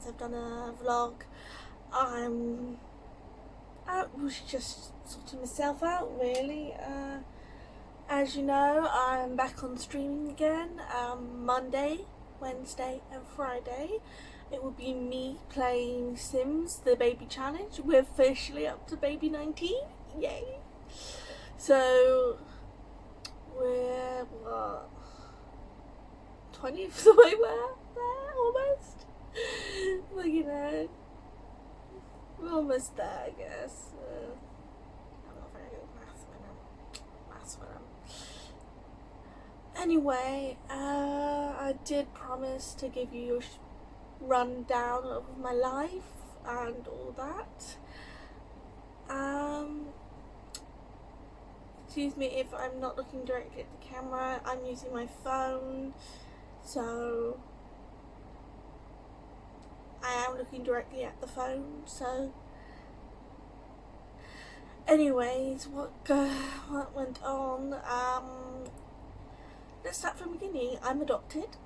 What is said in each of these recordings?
since I've done a vlog. I was just sorting myself out really. As you know, I'm back on streaming again. Monday, Wednesday and Friday. It will be me playing Sims, the baby challenge. We're officially up to baby 19. Yay! So we're what, 20th of the way there almost. Well, you know, we're almost there, I guess. I'm not very good at maths when I'm anyway. I did promise to give you a rundown of my life and all that. Excuse me if I'm not looking directly at the camera. I'm using my phone, so I am looking directly at the phone. So anyways, what went on? Let's start from the beginning. I'm adopted.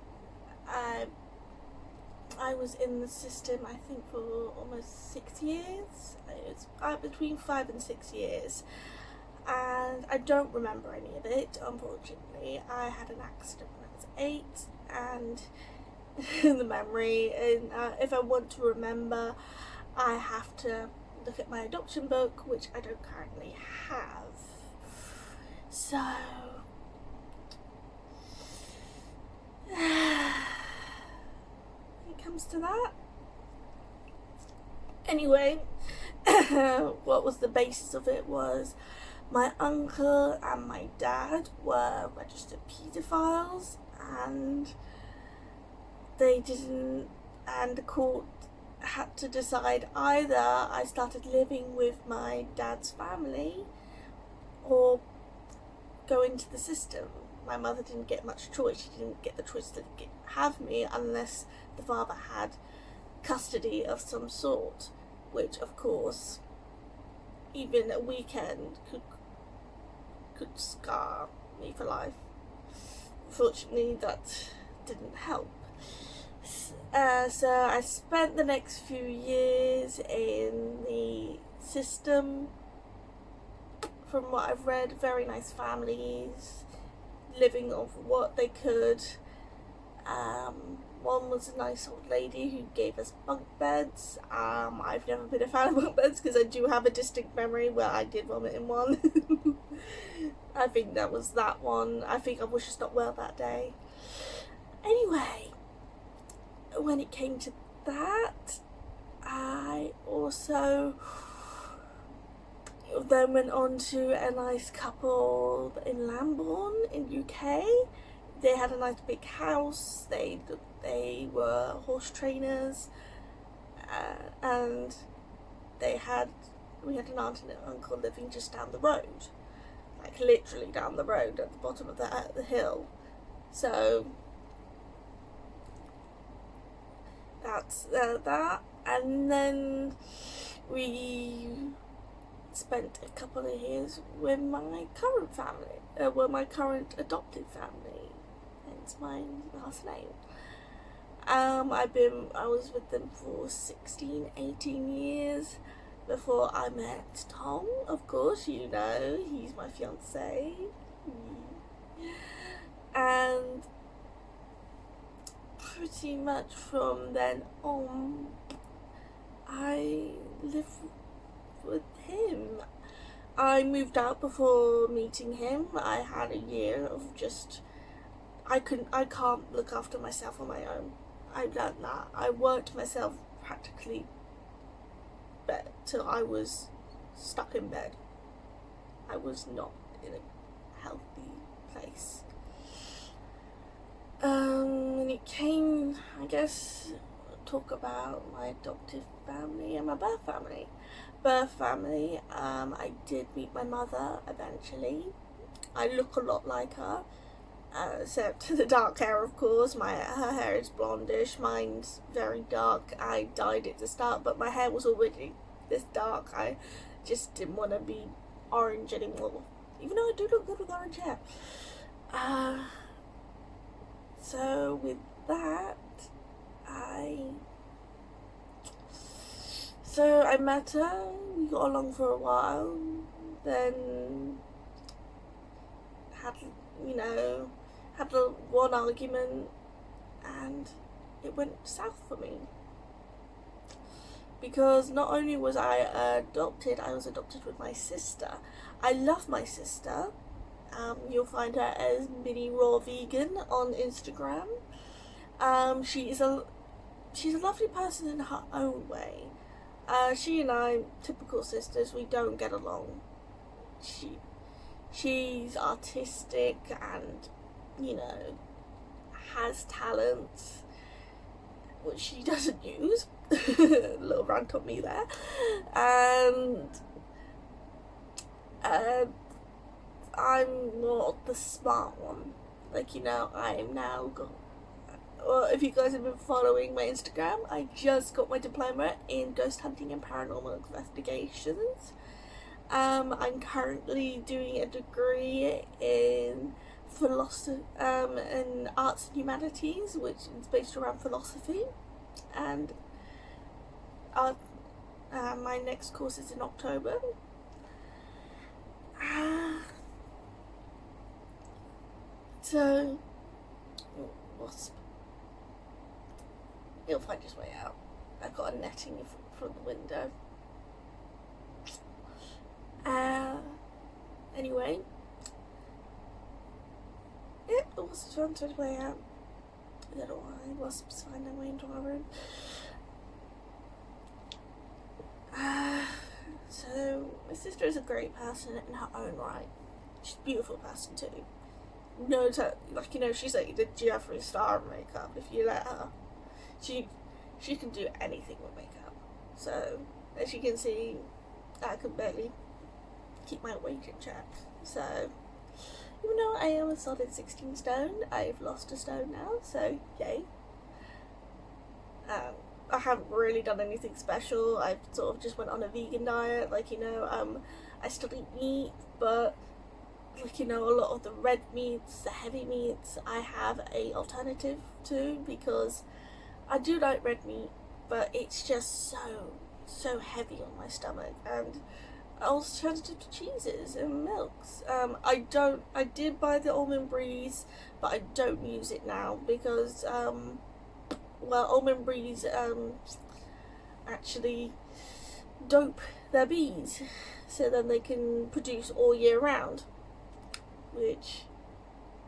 I was in the system, I think, for almost 6 years. It was between 5 and 6 years, and I don't remember any of it, unfortunately. I had an accident when I was 8, and the memory, and if I want to remember, I have to look at my adoption book, which I don't currently have. So comes to that. Anyway, what was the basis of it was my uncle and my dad were registered paedophiles, and they didn't, and the court had to decide either I started living with my dad's family or go into the system. My mother didn't get much choice. She didn't get the choice to have me unless the father had custody of some sort, which of course even a weekend could scar me for life. Fortunately, that didn't help. So I spent the next few years in the system. From what I've read, very nice families, living off what they could. One was a nice old lady who gave us bunk beds. I've never been a fan of bunk beds because I do have a distinct memory where I did vomit in one. I think that was that one. I think I was just not well that day. Anyway, when it came to that, I also then went on to a nice couple in Lambourne in UK. They had a nice big house. They were horse trainers, and we had an aunt and an uncle living just down the road, like literally down the road at the bottom of the hill. So that's that. And then we spent a couple of years with my current family, my current adopted family, hence my last name. I was with them for 18 years before I met Tom. Of course, you know, he's my fiance. And pretty much from then on, I lived with him. I moved out before meeting him. I had a year of just, I can't look after myself on my own. I learned that. I worked myself practically bed till I was stuck in bed. I was not in a healthy place. When it came, I guess, talk about my adoptive family and my birth family. I did meet my mother eventually. I look a lot like her, except the dark hair, of course. Her hair is blondish, mine's very dark. I dyed it to start, but my hair was already this dark. I just didn't want to be orange anymore, even though I do look good with orange hair. So with that, I So I met her, we got along for a while, then had, you know, had one argument, and it went south for me. Because not only was I adopted, I was adopted with my sister. I love my sister. You'll find her as Mini Raw Vegan on Instagram. She's a lovely person in her own way. She and I, typical sisters, we don't get along. She's artistic and, you know, has talent which she doesn't use. A little rant on me there. And I'm not the smart one. Like, you know, I'm now well, if you guys have been following my Instagram, I just got my diploma in ghost hunting and paranormal investigations. I'm currently doing a degree in philosophy, in arts and humanities, which is based around philosophy, and my next course is in October. So, wasp. He'll find his way out. I've got a netting from the window. Anyway, yeah, the wasps found his way out. I don't know why wasps find their way into our room. So my sister is a great person in her own right. She's a beautiful person too. No, like, you know, she's like the Jeffree Star of makeup. If you let her, she can do anything with makeup. So as you can see, I can barely keep my weight in check. So even though I am a solid 16 stone, I've lost a stone now. So yay. I haven't really done anything special. I've sort of just went on a vegan diet. Like, you know, I still eat meat, but like, you know, a lot of the red meats, the heavy meats, I have a alternative to, because I do like red meat, but it's just so heavy on my stomach. And alternative to cheeses and milks. I did buy the almond breeze, but I don't use it now because well, almond breeze actually dope their bees, so then they can produce all year round, which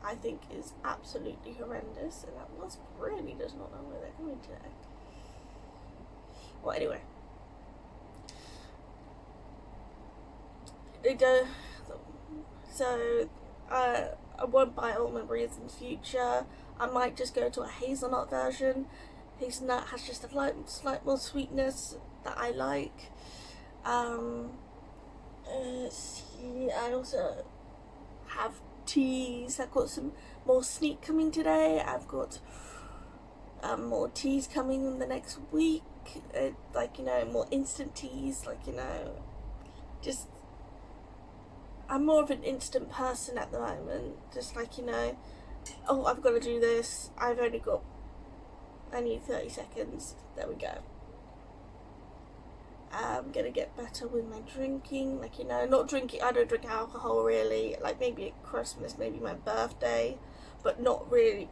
I think is absolutely horrendous, and that wasp really does not know where they're going today. Well, anyway, they do. So I won't buy almond breeze in the future. I might just go to a hazelnut version. Hazelnut has just a slight more sweetness that I like. See, I also have teas. I've got some more sneak coming today. I've got more teas coming in the next week. Like, you know, more instant teas. Like, you know, just I'm more of an instant person at the moment. Just like, you know, oh, I've got to do this. I need 30 seconds. There we go. I'm gonna get better with my drinking. Like, you know, not drinking. I don't drink alcohol really. Like, maybe at Christmas, maybe my birthday, but not really.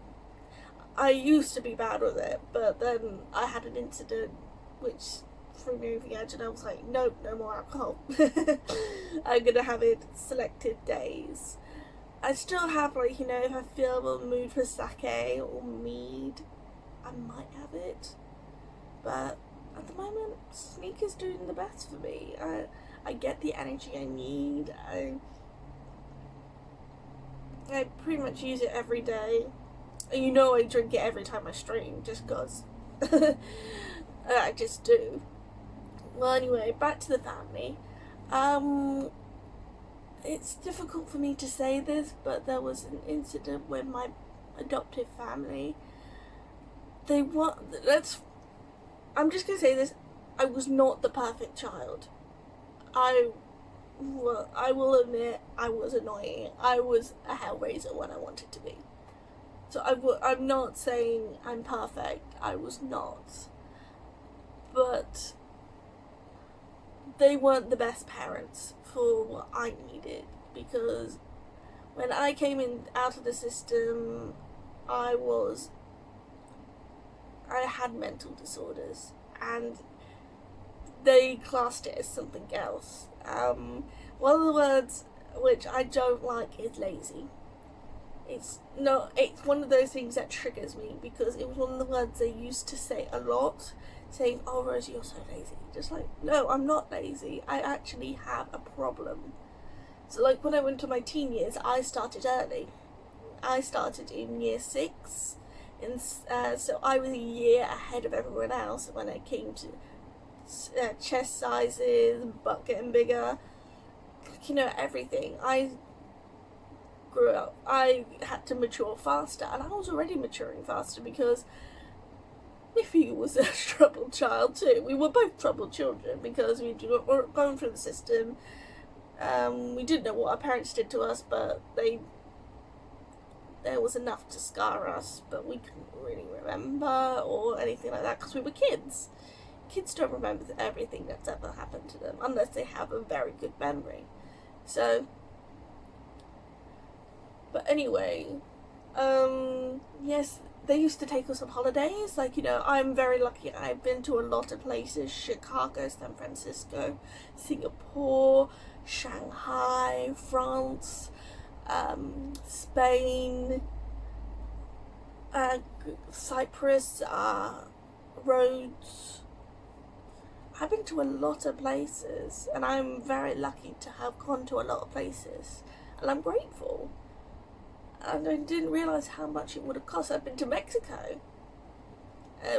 I used to be bad with it, but then I had an incident which threw me over the edge, and I was like, nope, no more alcohol. I'm gonna have it selected days. I still have, like, you know, if I feel the mood for sake or mead, I might have it, but at the moment, sneak is doing the best for me. I get the energy I need. I pretty much use it every day. And you know I drink it every time I stream, just cause. I just do. Well, anyway, back to the family. It's difficult for me to say this, but there was an incident with my adoptive family. I'm just gonna say this, I was not the perfect child. I will admit, I was annoying. I was a hellraiser when I wanted to be. So I'm not saying I'm perfect, I was not. But they weren't the best parents for what I needed, because when I came in out of the system, I had mental disorders, and they classed it as something else. One of the words which I don't like is lazy. It's one of those things that triggers me, because it was one of the words they used to say a lot, saying, "Oh, Rosie, you're so lazy." Just like, no, I'm not lazy. I actually have a problem. So like when I went to my teen years, I started early. I started in year 6, and so I was a year ahead of everyone else when it came to chest sizes, butt getting bigger, everything. I grew up, I had to mature faster, and I was already maturing faster because Miffy was a troubled child too. We were both troubled children because we were going through the system. We didn't know what our parents did to us, but there was enough to scar us, but we couldn't really remember or anything like that because we were kids. Kids don't remember everything that's ever happened to them unless they have a very good memory. So, but anyway, yes, they used to take us on holidays. Like, I'm very lucky. I've been to a lot of places: Chicago, San Francisco, Singapore, Shanghai, France, Spain, Cyprus, Rhodes. I've been to a lot of places, and I'm very lucky to have gone to a lot of places, and I'm grateful. And I didn't realise how much it would have cost. I've been to Mexico,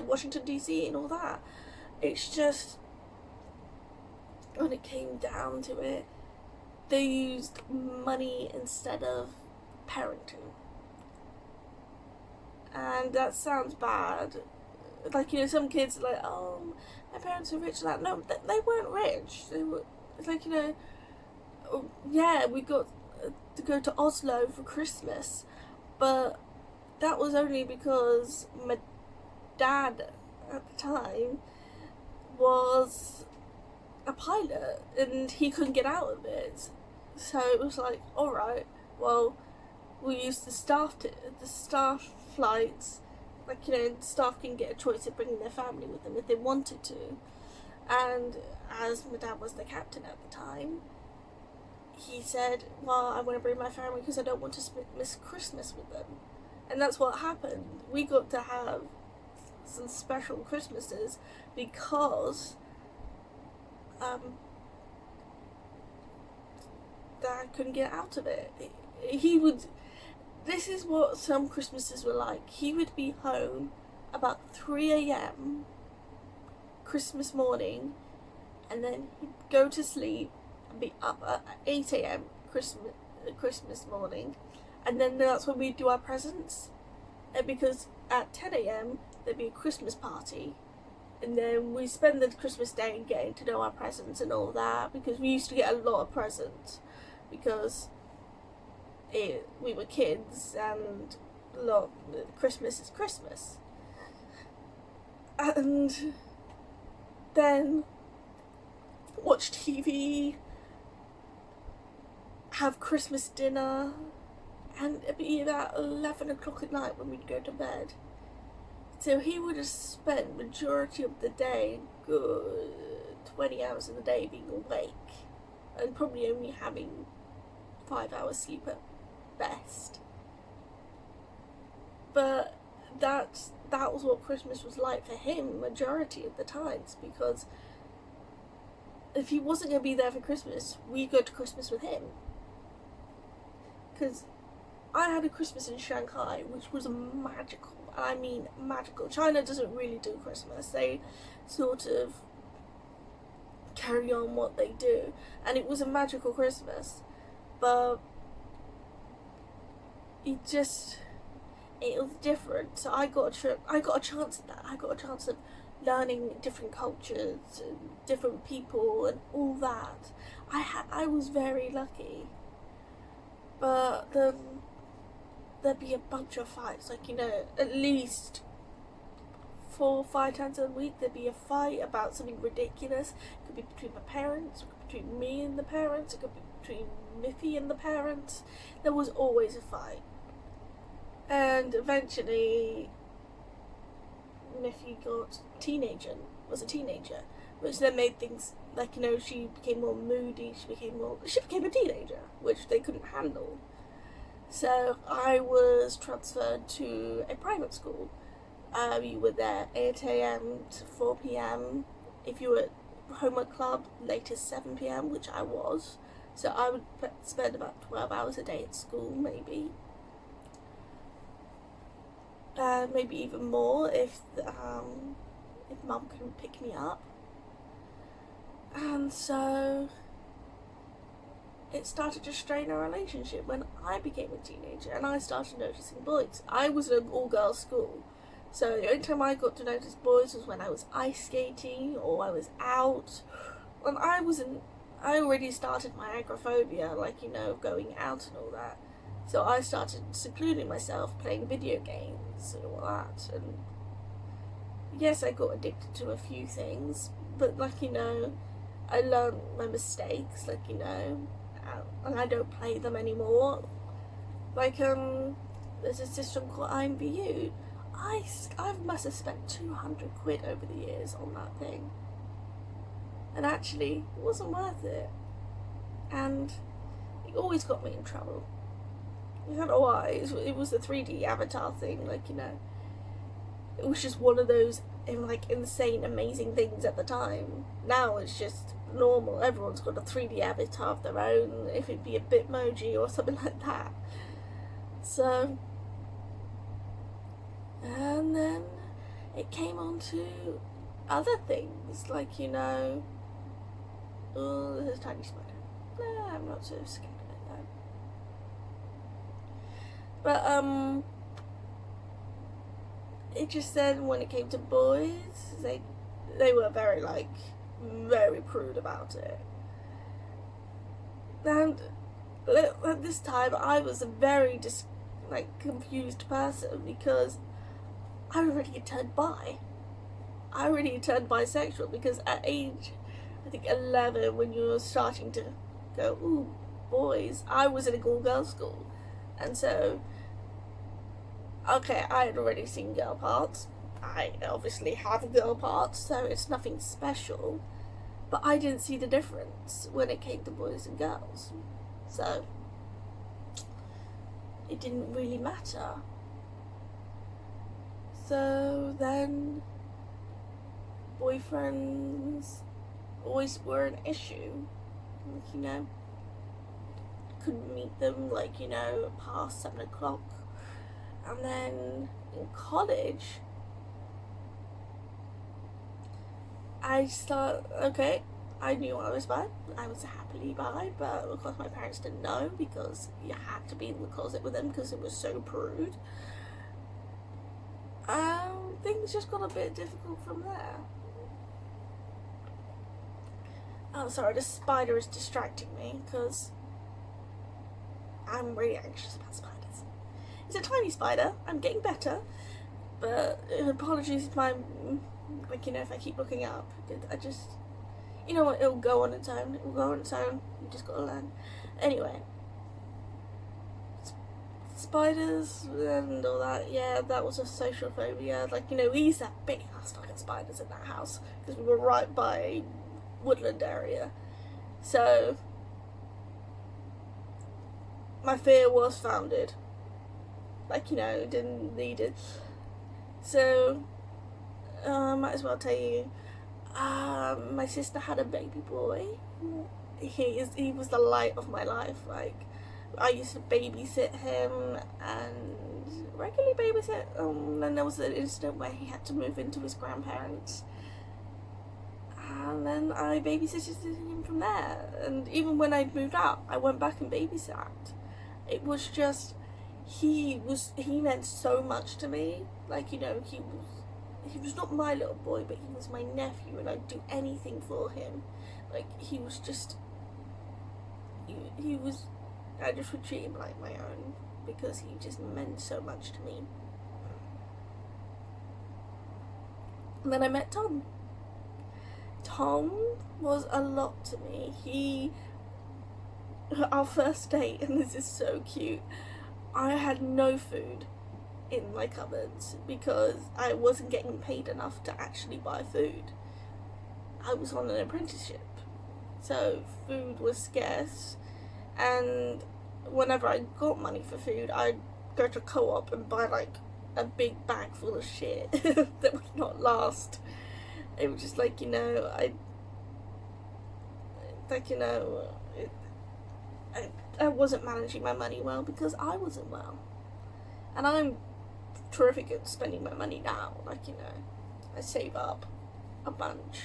Washington DC and all that. It's just, when it came down to it, they used money instead of parenting. And that sounds bad. Like, some kids are like, "Oh, my parents are rich." Like, no, they weren't rich. They were, it's like, yeah, we got to go to Oslo for Christmas, but that was only because my dad at the time was a pilot and he couldn't get out of it. So it was like, alright, well, we used the staff flights. Like, staff can get a choice of bringing their family with them if they wanted to. And as my dad was the captain at the time, he said, "Well, I want to bring my family because I don't want to miss Christmas with them." And that's what happened. We got to have some special Christmases because Dad couldn't get out of it. This is what some Christmases were like. He would be home about 3 a.m. Christmas morning, and then he'd go to sleep and be up at 8 a.m. Christmas morning, and then that's when we'd do our presents. And because at 10 a.m. there'd be a Christmas party, and then we spend the Christmas day getting to know our presents and all that, because we used to get a lot of presents because we were kids, and Christmas is Christmas. And then watch TV, have Christmas dinner, and it'd be about 11 o'clock at night when we'd go to bed. So he would have spent majority of the day, good 20 hours of the day, being awake, and probably only having 5 hours sleep at best. But that was what Christmas was like for him majority of the times, because if he wasn't going to be there for Christmas, we'd go to Christmas with him. Because I had a Christmas in Shanghai which was magical. I mean magical. China doesn't really do Christmas. They sort of carry on what they do, and it was a magical Christmas. But it was different. So I got a chance at that. I got a chance of learning different cultures and different people and all that. I was very lucky. But then there'd be a bunch of fights, like, at least 4 or 5 times a week there'd be a fight about something ridiculous. It could be between my parents, it could be between me and the parents, it could be between Miffy and the parents. There was always a fight. And eventually Miffy was a teenager, which then made things like, you know, she became more moody, she became a teenager, which they couldn't handle. So I was transferred to a private school. You were there 8 a.m. to 4 p.m. If you were at homework club, latest 7 p.m, which I was. So I would spend about 12 hours a day at school, maybe. Maybe even more if mum couldn't pick me up. And so it started to strain our relationship when I became a teenager and I started noticing boys. I was in an all-girls school, so the only time I got to notice boys was when I was ice skating or I was out. And I already started my agoraphobia, like, you know, going out and all that. So I started secluding myself, playing video games and all that. And yes, I got addicted to a few things, but, like, you know, I learned my mistakes, like, you know, and I don't play them anymore. Like, there's a system called IMVU. I must have spent 200 quid over the years on that thing. And actually, it wasn't worth it. And it always got me in trouble. I don't know why. It was the 3D avatar thing, like, you know. It was just one of those, like, insane, amazing things at the time. Now it's just normal. Everyone's got a 3D avatar of their own, if it be a Bitmoji or something like that. So, and then it came on to other things, like, you know, oh, there's a tiny spider. No, I'm not so scared of it though. But it just then, when it came to boys, they were very prude about it. And at this time I was a very confused person, because I already had turned bi. I already had turned bisexual, because at age, I think 11, when you were starting to go, ooh, boys, I was in a all-girls school. And so, okay, I had already seen girl parts. I obviously have girl parts, so it's nothing special. But I didn't see the difference when it came to boys and girls. So, it didn't really matter. So then, boyfriends always were an issue. Like, you know, couldn't meet them, like, you know, past 7 o'clock. And then in college, I knew I was bi. I was happily bi, but of course my parents didn't know, because you had to be in the closet with them because it was so prude. Things just got a bit difficult from there. Oh, sorry, the spider is distracting me because I'm really anxious about spiders. It's a tiny spider. I'm getting better, but apologies if if I keep looking up. I just, you know what, it'll go on its own. It will go on its own. You just gotta learn. Anyway, spiders and all that, yeah, that was a social phobia. Like, you know, we used to have big ass fucking spiders in that house because we were right by a woodland area. So, my fear was founded. Like, you know, didn't need it. So, I might as well tell you, my sister had a baby boy. He was the light of my life. Like, I used to babysit him and regularly babysit. Then there was an incident where he had to move into his grandparents, and then I babysitted him from there. And even when I'd moved out, I went back and babysat. It was just, he meant so much to me. Like, you know, he was not my little boy, but he was my nephew, and I'd do anything for him. Like, he was just, I just would treat him like my own, because he just meant so much to me. And then I met Tom. Tom was a lot to me. Our first date, and this is so cute, I had no food in my cupboards because I wasn't getting paid enough to actually buy food. I was on an apprenticeship, so food was scarce, and whenever I got money for food, I'd go to Co-op and buy like a big bag full of shit that would not last. It was just like, I wasn't managing my money well because I wasn't well. And I'm terrific at spending my money now. I save up a bunch.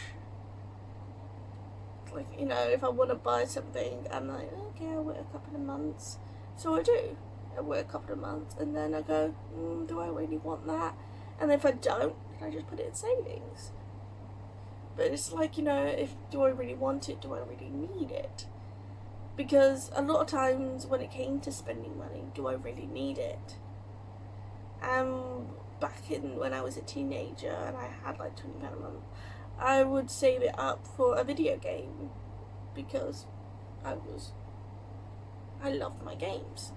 If I want to buy something, I'm like, okay, I'll wait a couple of months. So I do. I wait a couple of months, and then I go, do I really want that? And if I don't, then I just put it in savings. But it's like, do I really want it? Do I really need it? Because a lot of times when it came to spending money, do I really need it? Back when I was a teenager and I had like £20 a month, I would save it up for a video game because I loved my games.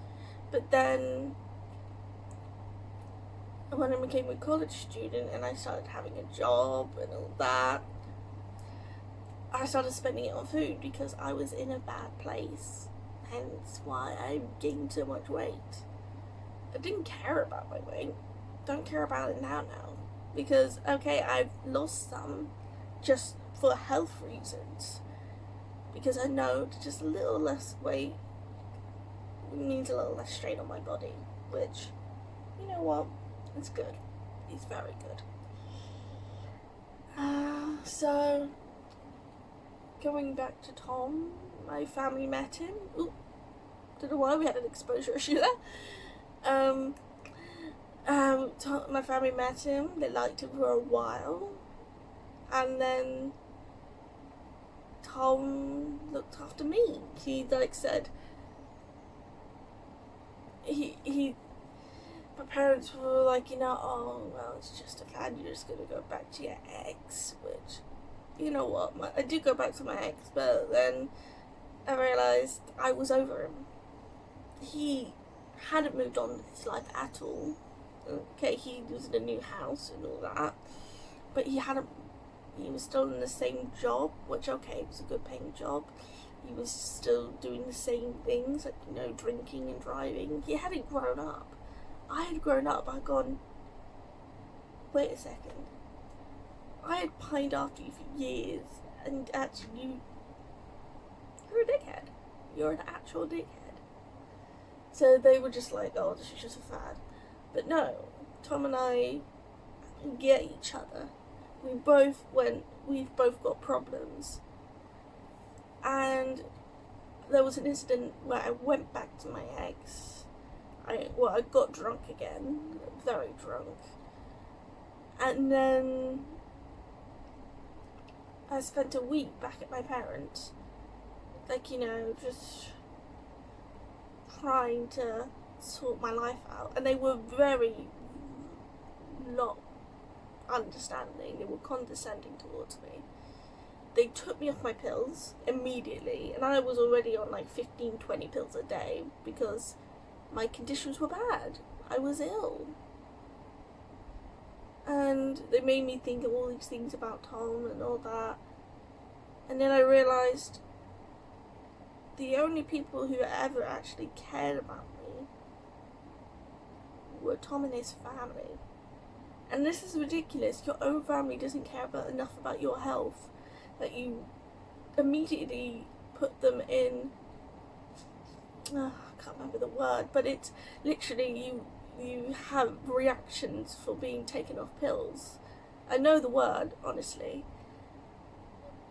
But then when I became a college student and I started having a job and all that, I started spending it on food because I was in a bad place. Hence why I gained so much weight. I didn't care about my weight. Don't care about it now. Because, okay, I've lost some just for health reasons. Because I know just a little less weight means a little less strain on my body. Which, you know what? It's good. It's very good. So, going back to Tom, my family met him. Ooh, don't know why we had an exposure issue there. My family met him. They liked him for a while, and then Tom looked after me. He said my parents were like, oh well, it's just a fad. You're just gonna go back to your ex, which, you know what, I did go back to my ex, but then I realised I was over him. He hadn't moved on with his life at all. Okay, he was in a new house and all that, but he was still in the same job, which, okay, it was a good paying job. He was still doing the same things, like, drinking and driving. He hadn't grown up. I had grown up. I'd gone, wait a second. I had pined after you for years, and actually, you're a dickhead. You're an actual dickhead. So they were just like, oh, this is just a fad. But no, Tom and I get each other. We've both got problems. And there was an incident where I went back to my ex. I got drunk again, very drunk. And then I spent a week back at my parents', just trying to sort my life out. And they were very not understanding. They were condescending towards me. They took me off my pills immediately, and I was already on like 15-20 pills a day because my conditions were bad. I was ill. And they made me think of all these things about Tom and all that. And then I realised the only people who ever actually cared about me were Tom and his family. And this is ridiculous. Your own family doesn't care enough about your health that you immediately put them in, I can't remember the word, but it's literally you have reactions for being taken off pills. I know the word, honestly,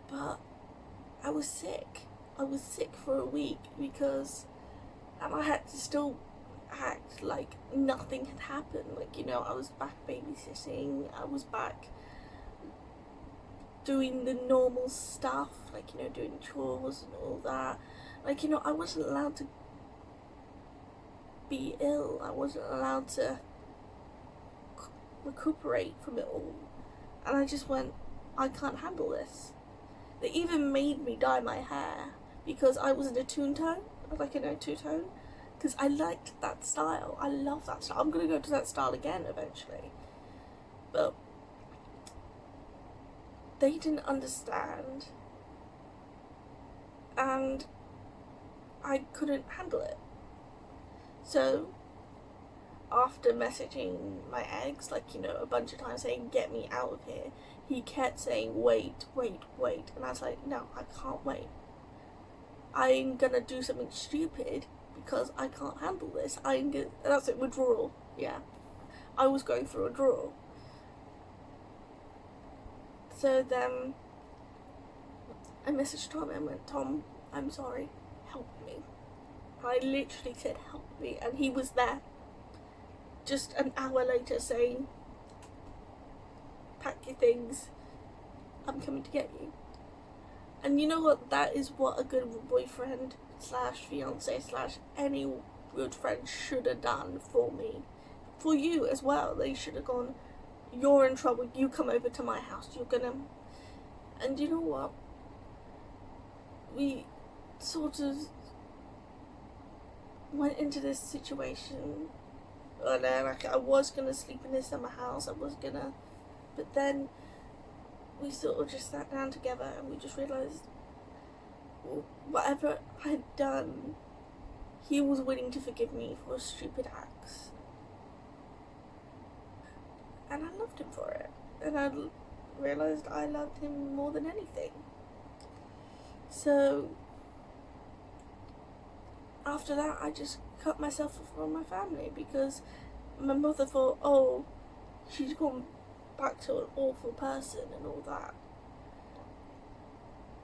but I was sick. I was sick for a week and I had to still act like nothing had happened. I was back babysitting, I was back doing the normal stuff, doing chores and all that. I wasn't allowed to be ill. I wasn't allowed to recuperate from it all. And I just went, I can't handle this. They even made me dye my hair because I was in a two-tone, like in a two-tone, because I liked that style. I love that style. I'm going to go to that style again eventually. But they didn't understand, and I couldn't handle it. So after messaging my ex, like, you know, a bunch of times saying, get me out of here, he kept saying, wait. And I was like, no, I can't wait. I'm gonna do something stupid because I can't handle this. That's it, withdrawal. Yeah. I was going through a withdrawal. So then I messaged Tom and went, Tom, I'm sorry, help me. I literally said, help me, and he was there. Just an hour later saying, pack your things, I'm coming to get you. And you know what, that is what a good boyfriend slash fiance slash any good friend should have done for me. For you as well. They should have gone, you're in trouble, you come over to my house, you're gonna... And you know what, we sort of went into this situation, and I was gonna sleep in this summer house, but then we sort of just sat down together and we just realised whatever I had done, he was willing to forgive me for stupid acts. And I loved him for it. And I realised I loved him more than anything. So after that, I just cut myself off from my family because my mother thought, oh, she's gone back to an awful person and all that.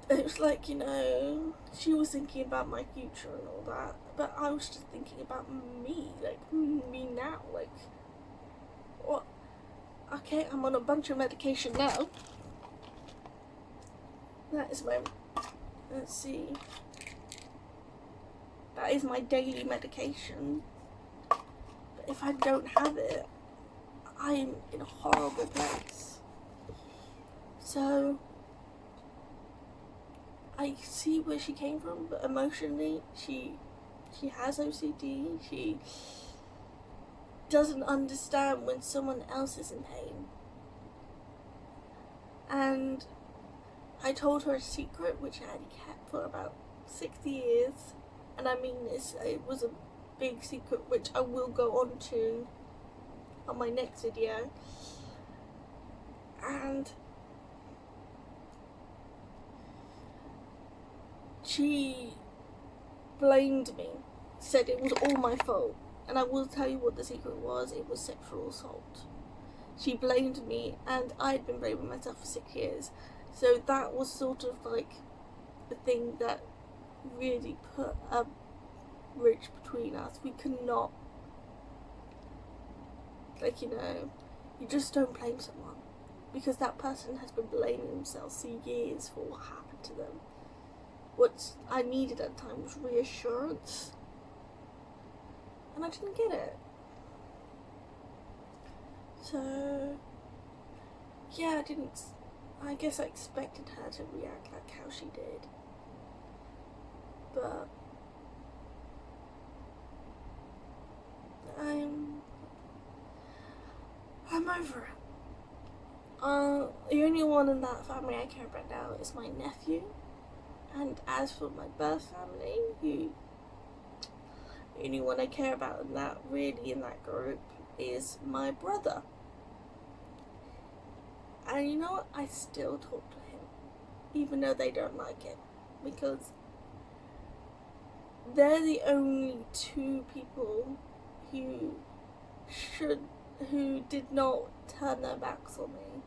It was like, you know, she was thinking about my future and all that, but I was just thinking about me, like me now, like, what? Okay, I'm on a bunch of medication now. That is my, let's see, that is my daily medication. But if I don't have it, I'm in a horrible place. So I see where she came from, but emotionally she has OCD. She doesn't understand when someone else is in pain. And I told her a secret which I had kept for about 60 years, and I mean this, it was a big secret which I will go on to on my next video. And she blamed me, said it was all my fault, and I will tell you what the secret was. It was sexual assault. She blamed me, and I had been blaming myself for 6 years, so that was sort of like the thing that really put a bridge between us. We could not, like, you know, you just don't blame someone because that person has been blaming themselves for years for what happened to them. What I needed at the time was reassurance, and I didn't get it. So yeah, I guess I expected her to react like how she did, but I'm over it. The only one in that family I care about now is my nephew, and as for my birth family, the only one I care about in that group is my brother. And you know what? I still talk to him, even though they don't like it, because they're the only two people who did not turn their backs on me.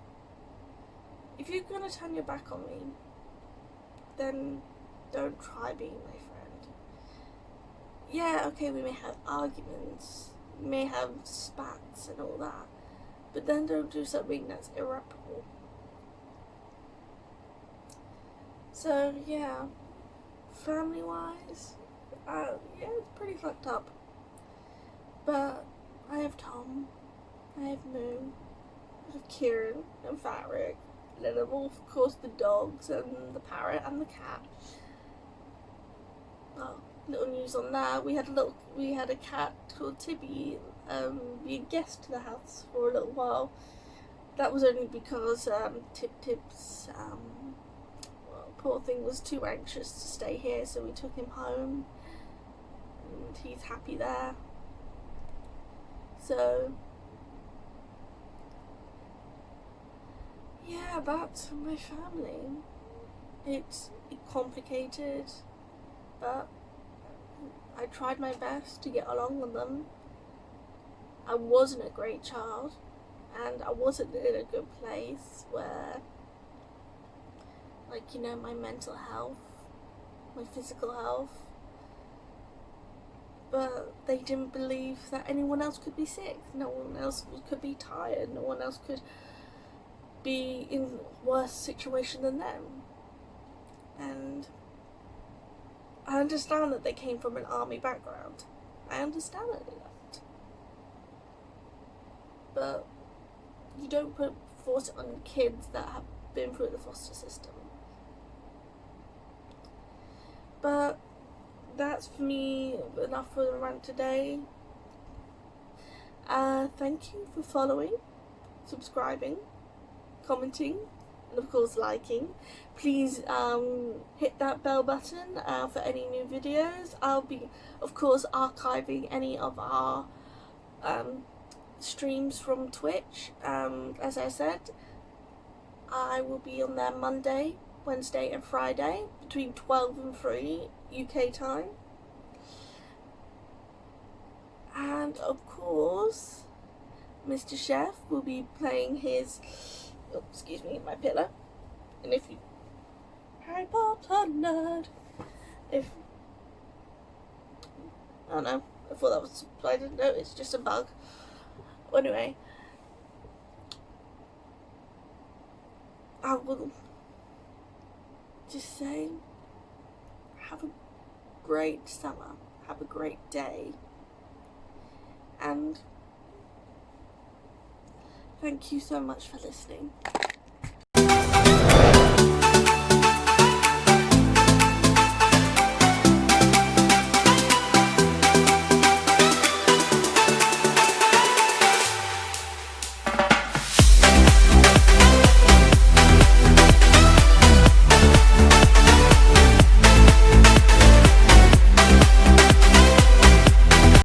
If you're gonna turn your back on me, then don't try being my friend. Yeah, okay, we may have arguments, we may have spats and all that, but then don't do something that's irreparable. So yeah, family wise, yeah, it's pretty fucked up. But I have Tom, I have Moo, of Kieran and Fabric, and then of course the dogs and the parrot and the cat. Oh, little news on that. We had a cat called Tibby be a guest to the house for a little while. That was only because Tip's poor thing was too anxious to stay here, so we took him home, and he's happy there. So yeah, that's my family. It's complicated, but I tried my best to get along with them. I wasn't a great child, and I wasn't in a good place where, like, you know, my mental health, my physical health, but they didn't believe that anyone else could be sick, no one else could be tired, no one else could be in a worse situation than them. And I understand that they came from an army background. I understand that. But you don't force it on kids that have been through the foster system. But that's for me enough for the rant today. Thank you for following, subscribing, commenting, and of course liking. Please hit that bell button for any new videos. I'll be, of course, archiving any of our streams from Twitch. As I said, I will be on there Monday, Wednesday and Friday between 12 and 3 UK time. And of course, Mr. Chef will be playing his, oh, excuse me, my pillow. And if you, Harry Potter nerd, if, I don't know, I thought that was, I didn't know, it's just a bug. Anyway, I will just say, have a great summer, have a great day, and thank you so much for listening.